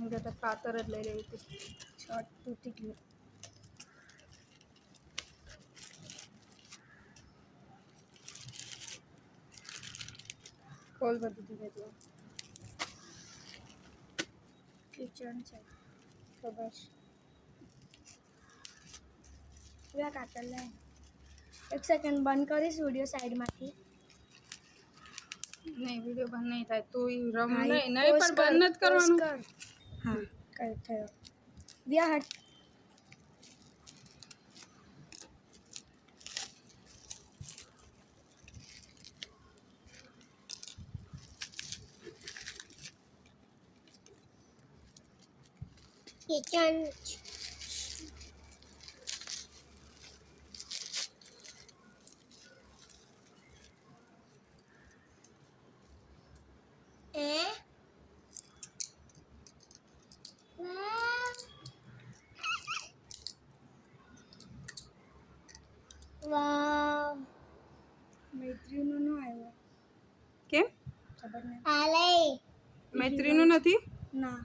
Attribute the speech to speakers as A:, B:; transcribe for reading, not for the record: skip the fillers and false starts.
A: હું તો કાતર જ લઈ રહી હતી.
B: શોર્ટ તૂટી ગયું.
A: ખોલ બધું ધીરે ધીરે.
B: કિચન છે
A: ખબર
B: છે કાતર લે. એક સેકન્ડ બંધ કરીશ વિડીયો સાઈડમાંથી.
A: નહીં વિડીયો બંધ નહીં થાય તું રમ
B: હા,
A: નહીં નહીં પણ બંધ નથી કરવાનું.
B: હા કઈ થયો વ્યા હટ. કિચન વાવ મૈત્રીનો નો આવ્યો
A: કેમ
B: ખબર નહીં.
A: મૈત્રીનું નથી.
B: ના